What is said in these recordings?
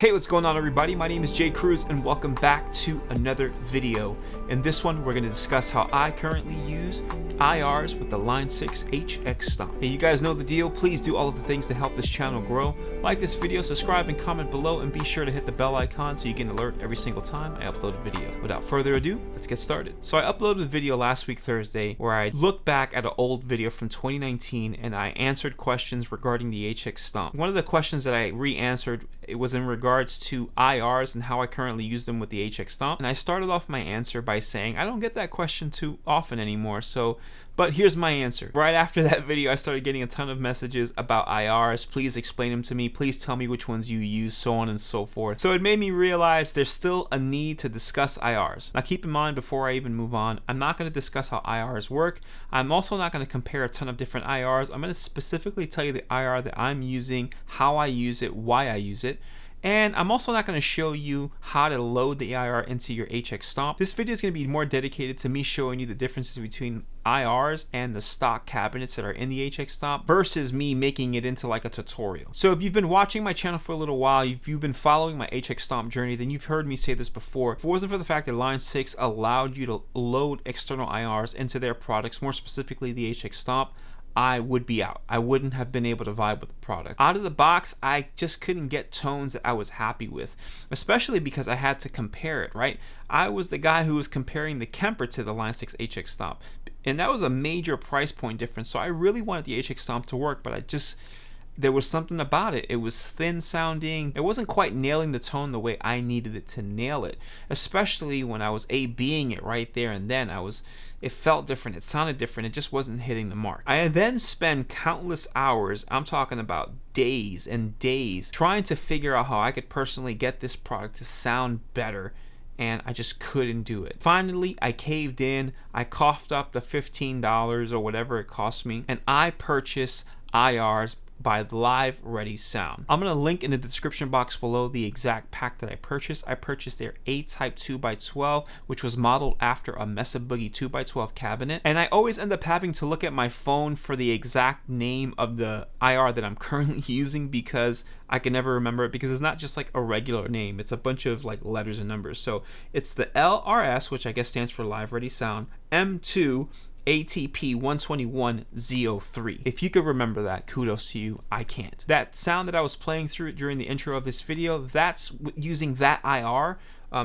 Hey, what's going on everybody? My name is Cruz and welcome back to another video. In this one, we're going to discuss how I currently use IRs with the Line 6 HX Stomp. Hey, you guys know the deal. Please do all of the things to help this channel grow. Like this video, subscribe and comment below, and be sure to hit the bell icon so you get an alert every single time I upload a video. Without further ado, let's get started. So I uploaded a video last week Thursday where I looked back at an old video from 2019 and I answered questions regarding the HX Stomp. One of the questions that I re-answered, it was in regards to IRs and how I currently use them with the HX Stomp. And I started off my answer by saying I don't get that question too often anymore, but here's my answer. Right after that video, I started getting a ton of messages about IRs. Please explain them to me. Please tell me which ones you use, so on and so forth. So it made me realize there's still a need to discuss IRs. Now keep in mind, before I even move on, I'm not going to discuss how IRs work. I'm also not going to compare a ton of different IRs. I'm going to specifically tell you the IR that I'm using, how I use it, why I use it. And I'm also not going to show you how to load the IR into your HX Stomp. This video is going to be more dedicated to me showing you the differences between IRs and the stock cabinets that are in the HX Stomp versus me making it into like a tutorial. So if you've been watching my channel for a little while, if you've been following my HX Stomp journey, then you've heard me say this before. If it wasn't for the fact that Line 6 allowed you to load external IRs into their products, more specifically the HX Stomp, I would be out. I wouldn't have been able to vibe with the product. Out of the box, I just couldn't get tones that I was happy with, especially because I had to compare it, right? I was the guy who was comparing the Kemper to the Line 6 HX Stomp, and that was a major price point difference. So I really wanted the HX Stomp to work, but there was something about it. It was thin sounding. It wasn't quite nailing the tone the way I needed it to nail it, especially when I was A-B'ing it right there and then. It felt different. It sounded different. It just wasn't hitting the mark. I then spent countless hours, I'm talking about days and days, trying to figure out how I could personally get this product to sound better, and I just couldn't do it. Finally, I caved in. I coughed up the $15 or whatever it cost me, and I purchased IRs by Live Ready Sound. I'm going to link in the description box below the exact pack that I purchased. I purchased their A-Type 2x12, which was modeled after a Mesa Boogie 2x12 cabinet. And I always end up having to look at my phone for the exact name of the IR that I'm currently using because I can never remember it, because it's not just like a regular name. It's a bunch of like letters and numbers. So it's the LRS, which I guess stands for Live Ready Sound, M2 ATP 121 Z03. If you could remember that, kudos to you. I can't. That sound that I was playing through during the intro of this video, that's using that IR.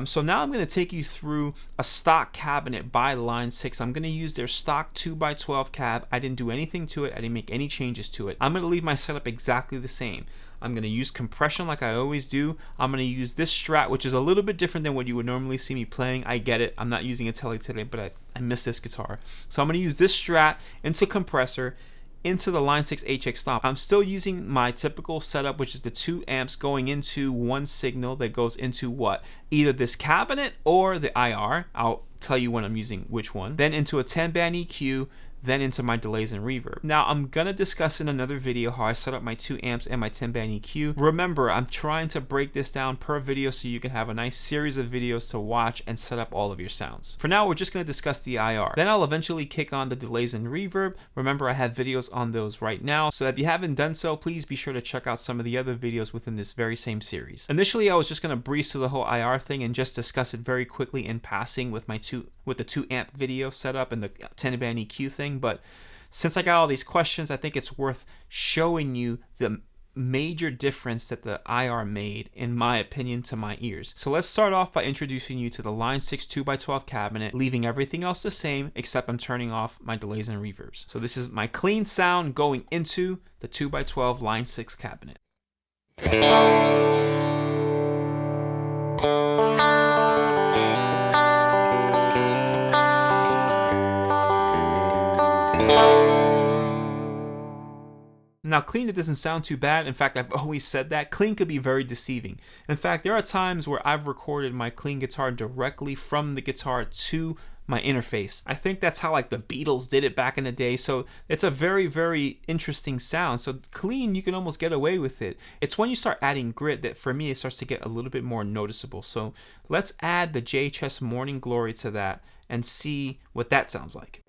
So now I'm going to take you through a stock cabinet by Line 6. I'm going to use their stock 2x12 cab. I didn't do anything to it. I didn't make any changes to it. I'm going to leave my setup exactly the same. I'm going to use compression like I always do. I'm going to use this Strat, which is a little bit different than what you would normally see me playing. I get it. I'm not using a Tele today, but I miss this guitar. So I'm going to use this Strat into compressor, into the Line 6 HX Stomp. I'm still using my typical setup, which is the 2 amps going into one signal that goes into what? Either this cabinet or the IR. I'll tell you when I'm using which one. Then into a 10-band EQ, then into my delays and reverb. Now I'm gonna discuss in another video how I set up my 2 amps and my 10-band EQ. Remember, I'm trying to break this down per video so you can have a nice series of videos to watch and set up all of your sounds. For now, we're just gonna discuss the IR. Then I'll eventually kick on the delays and reverb. Remember, I have videos on those right now, so if you haven't done so, please be sure to check out some of the other videos within this very same series. Initially, I was just gonna breeze through the whole IR thing and just discuss it very quickly in passing with the 2 amp video setup and the 10-band EQ thing. But since I got all these questions, I think it's worth showing you the major difference that the IR made, in my opinion, to my ears. So let's start off by introducing you to the Line 6 2x12 cabinet, leaving everything else the same except I'm turning off my delays and reverbs. So this is my clean sound going into the 2x12 Line 6 cabinet. Now, clean, it doesn't sound too bad. In fact, I've always said that. Clean could be very deceiving. In fact, there are times where I've recorded my clean guitar directly from the guitar to my interface. I think that's how like the Beatles did it back in the day. So it's a very, very interesting sound. So clean, you can almost get away with it. It's when you start adding grit that for me, it starts to get a little bit more noticeable. So let's add the JHS Morning Glory to that and see what that sounds like.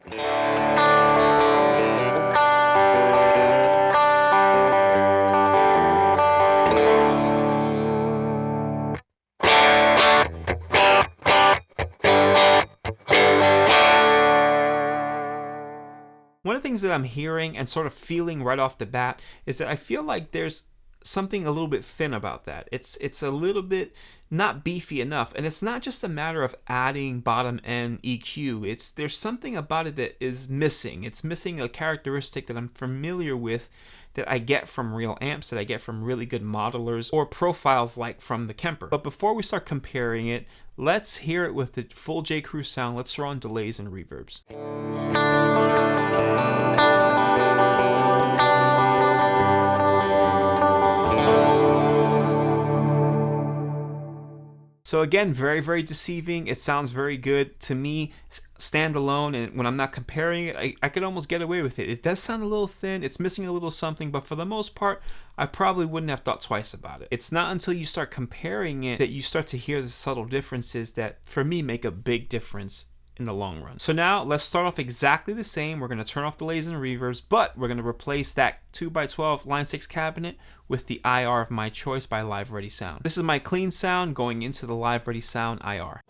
of the things that I'm hearing and sort of feeling right off the bat is that I feel like there's something a little bit thin about that. It's a little bit not beefy enough, and it's not just a matter of adding bottom end EQ. There's something about it that is missing. It's missing a characteristic that I'm familiar with, that I get from real amps, that I get from really good modelers or profiles like from the Kemper. But before we start comparing it, let's hear it with the full J. Cruz sound. Let's throw on delays and reverbs. So again, very, very deceiving. It sounds very good to me standalone, and when I'm not comparing it, I could almost get away with it. It does sound a little thin, it's missing a little something, but for the most part, I probably wouldn't have thought twice about it. It's not until you start comparing it that you start to hear the subtle differences that, for me, make a big difference in the long run. So now let's start off exactly the same. We're going to turn off delays and reverbs, but we're going to replace that 2x12 Line 6 cabinet with the IR of my choice by Live Ready Sound. This is my clean sound going into the Live Ready Sound IR.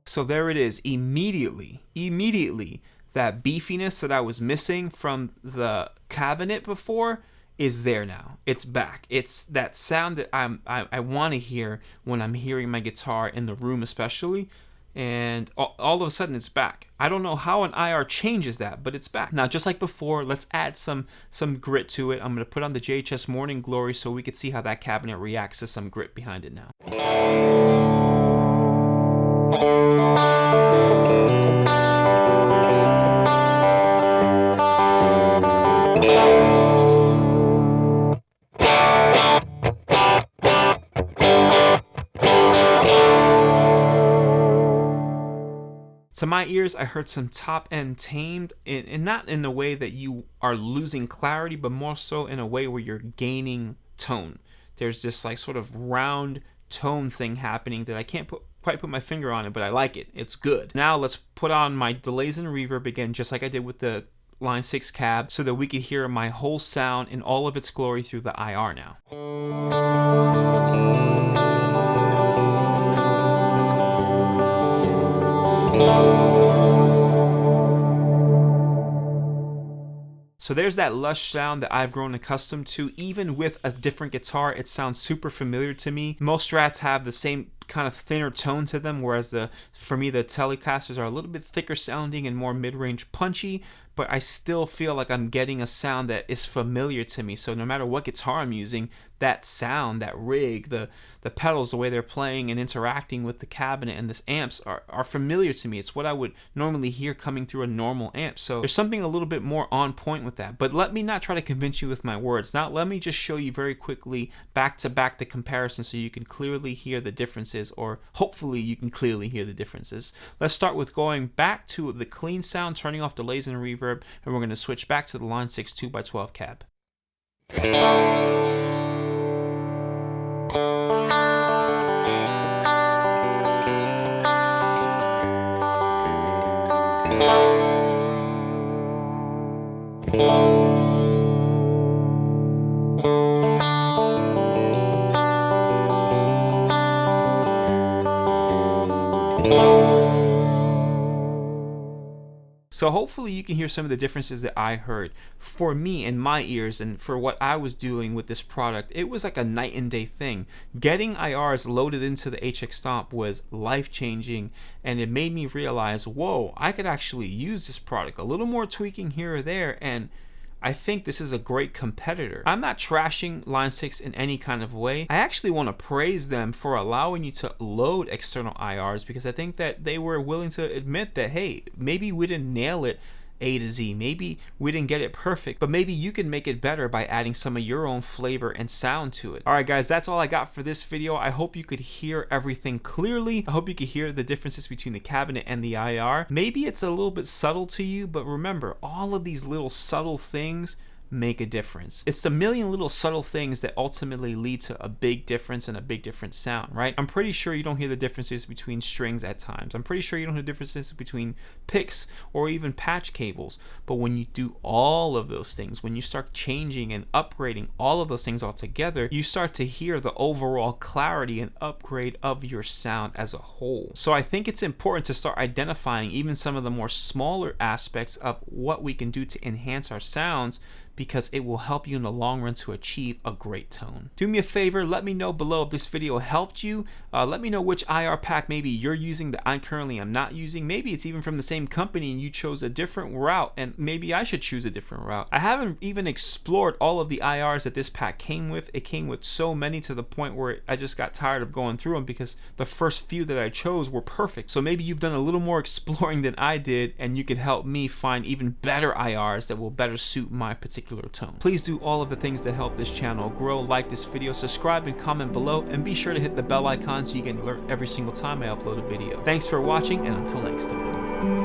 So there it is, immediately, that beefiness that I was missing from the cabinet before is there now. It's back. It's that sound that I want to hear when I'm hearing my guitar in the room especially, and all of a sudden it's back. I don't know how an IR changes that, but it's back. Now, just like before, let's add some grit to it. I'm going to put on the JHS Morning Glory so we could see how that cabinet reacts to some grit behind it now. To my ears, I heard some top end tamed, and not in a way that you are losing clarity, but more so in a way where you're gaining tone. There's this like sort of round tone thing happening that I can't quite put my finger on it, but I like it. It's good. Now let's put on my delays and reverb again, just like I did with the Line 6 cab, so that we could hear my whole sound in all of its glory through the IR now. So there's that lush sound that I've grown accustomed to. Even with a different guitar, it sounds super familiar to me. Most Strats have the same kind of thinner tone to them, whereas for me the Telecasters are a little bit thicker sounding and more mid-range punchy, but I still feel like I'm getting a sound that is familiar to me. So no matter what guitar I'm using, that sound, that rig, the pedals, the way they're playing and interacting with the cabinet and this amps are familiar to me. It's what I would normally hear coming through a normal amp. So there's something a little bit more on point with that. But let me not try to convince you with my words. Now let me just show you very quickly back to back the comparison so you can clearly hear the differences, or hopefully you can clearly hear the differences. Let's start with going back to the clean sound, turning off delays and reverb, and we're going to switch back to the Line 6 2x12 cab. So hopefully you can hear some of the differences that I heard. For me, in my ears, and for what I was doing with this product, it was like a night and day thing. Getting IRs loaded into the HX Stomp was life-changing, and it made me realize, whoa, I could actually use this product. A little more tweaking here or there, and I think this is a great competitor. I'm not trashing Line 6 in any kind of way. I actually want to praise them for allowing you to load external IRs, because I think that they were willing to admit that, hey, maybe we didn't nail it A to Z. Maybe we didn't get it perfect, but maybe you can make it better by adding some of your own flavor and sound to it. Alright guys, that's all I got for this video. I hope you could hear everything clearly. I hope you could hear the differences between the cabinet and the IR. Maybe it's a little bit subtle to you, but remember, all of these little subtle things make a difference. It's the million little subtle things that ultimately lead to a big difference and a big different sound, right? I'm pretty sure you don't hear the differences between strings at times. I'm pretty sure you don't hear the differences between picks or even patch cables. But when you do all of those things, when you start changing and upgrading all of those things all together, you start to hear the overall clarity and upgrade of your sound as a whole. So I think it's important to start identifying even some of the more smaller aspects of what we can do to enhance our sounds, because it will help you in the long run to achieve a great tone. Do me a favor, let me know below if this video helped you. Let me know which IR pack maybe you're using that I currently am not using. Maybe it's even from the same company and you chose a different route, and maybe I should choose a different route. I haven't even explored all of the IRs that this pack came with. It came with so many to the point where I just got tired of going through them because the first few that I chose were perfect. So maybe you've done a little more exploring than I did, and you could help me find even better IRs that will better suit my particular tone. Please do all of the things that help this channel grow. Like this video, subscribe and comment below, and be sure to hit the bell icon so you get an alert every single time I upload a video. Thanks for watching, and until next time.